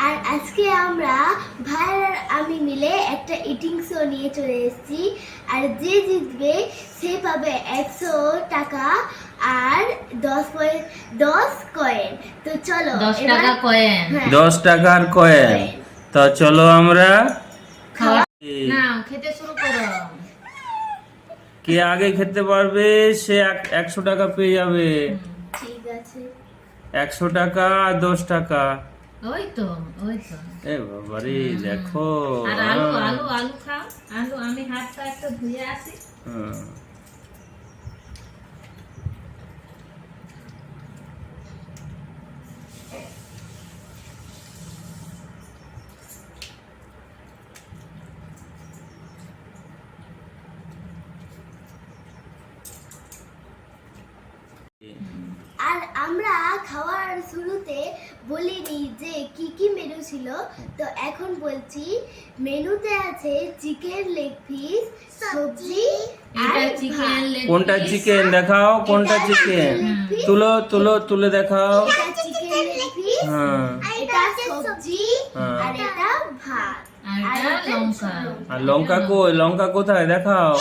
আর আজকে আমরা ভাই আর আমি মিলে একটা ইটিং শো নিয়ে চলে এসেছি। আর যে জিতবে সে পাবে 100 টাকা আর 10 কয়েন। তো চলো 10 টাকা কয়েন। হ্যাঁ, 10 টাকার কয়েন। তো চলো আমরা খাওয়া নাও, খেতে শুরু করো। কে আগে খেতে পারবে সে 100 টাকা পেয়ে যাবে। ঠিক আছে। 100 টাকা আর 10 টাকা। ওই তো এ বাবারে দেখো। আর আলু আলু আলু খাও। আলু আমি হাতটা একটু ধুয়ে আসি। হুম। আর আমরা খাওয়ার শুরুতে বলিনি যে কি কি মেনু ছিল, তো এখন বলছি। মেনুতে আছে চিকেন লেগ পিস, সবজি আর এটা চিকেন লেগ কোনটা চিকেন দেখাও, কোনটা এটা চিকেন chicken leg piece। তুলে দেখাও। এটা চিকেন লেগ পিস, হ্যাঁ এটা সবজি হ্যাঁ। আর এটা ভাত আর এটা লঙ্কা। আর লঙ্কা কই, লঙ্কা কোথায় দেখাও।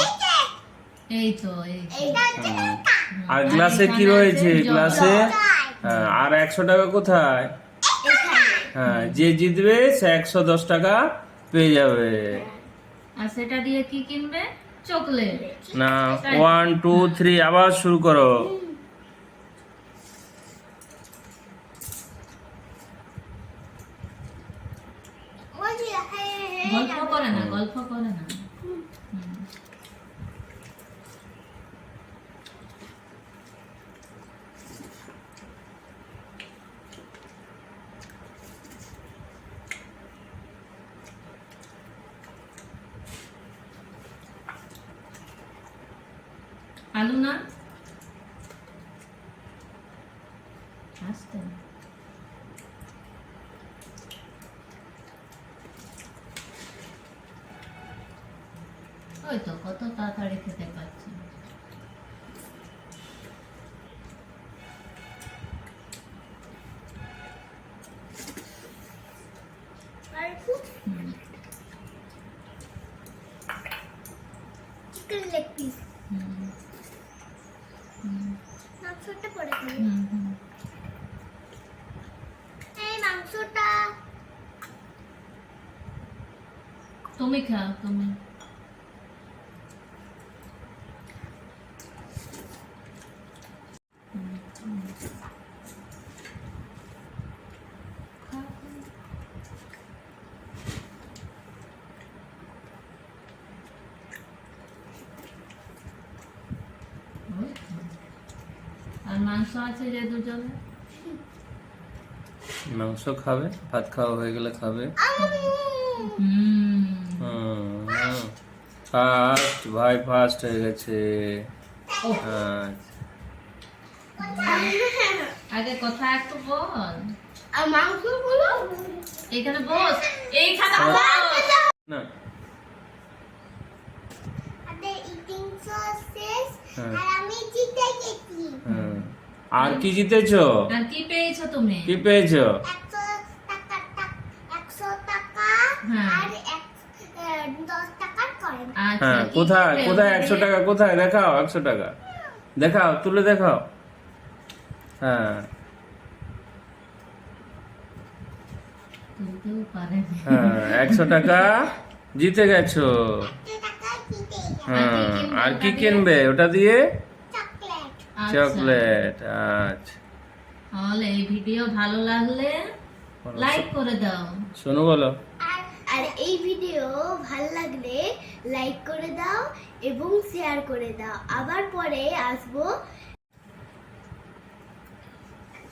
এই তো এই তো। এটা হুম। আর গ্লাসে কি রয়েছে গ্লাসে? হ্যাঁ, আর 100 টাকা কোথায়? এখানে। হ্যাঁ, যে জিতবে সে 110 টাকা পেয়ে যাবে। আর সেটা দিয়ে কি কিনবে? চকলেট। না 1 2 3 আবার শুরু করো। ওই যে, হ্যাঁ, গল্প করে না, গল্প করে না। হুম। আলু না আস্তে। ওই তো কত তাড়াতাড়ি খেতে পাচ্ছি। আর একটু হুম, চিকেন লেগ পিস। হুম, হুম, মাংসটা পরে খাবো। হুম, হুম। এই মাংসটা তুমি খাও তুমি। ওই তো। আর মাংস আছে যে দুজনে। মাংস খাবে, ভাত খাওয়া হয়ে গেলে খাবে। হুম। ফার্স্ট ভাই ফার্স্ট হয়ে গেছে। হ্যাঁ, আগে কথা একটু বল। আর মাংসগুলো এইখানে বস, এইখানে বস। না আমাদের ইটিং সসেস হ্যাঁ। আর আমি জিতে গেছি। হ্যাঁ। আর কি জিতেছো? আর কি পেয়েছো তুমি? কি পেয়েছো? 100 টাকা হ্যাঁ। আর 10 টাকার কয়েন। আচ্ছা, হ্যাঁ, কি কোথায় কি কোথায় পেয়েছো? 100 টাকা কোথায় দেখাও, 100 টাকা দেখাও, তুলে দেখাও। হ্যাঁ তুলতেও পারেনি। হ্যাঁ, 100 টাকা জিতে গেছো। 100 টাকা জিতে গেছি। হ্যাঁ, আর কি কিনবে ওটা দিয়ে? চকলেট। আচ্ছা। চকলেট। আচ্ছা, তাহলে এই ভিডিও ভালো লাগলে লাইক করে দাও। শোনো বলো। আর এই ভিডিও ভালো লাগলে লাইক করে দাও এবং শেয়ার করে দাও। আবার পরে আসবো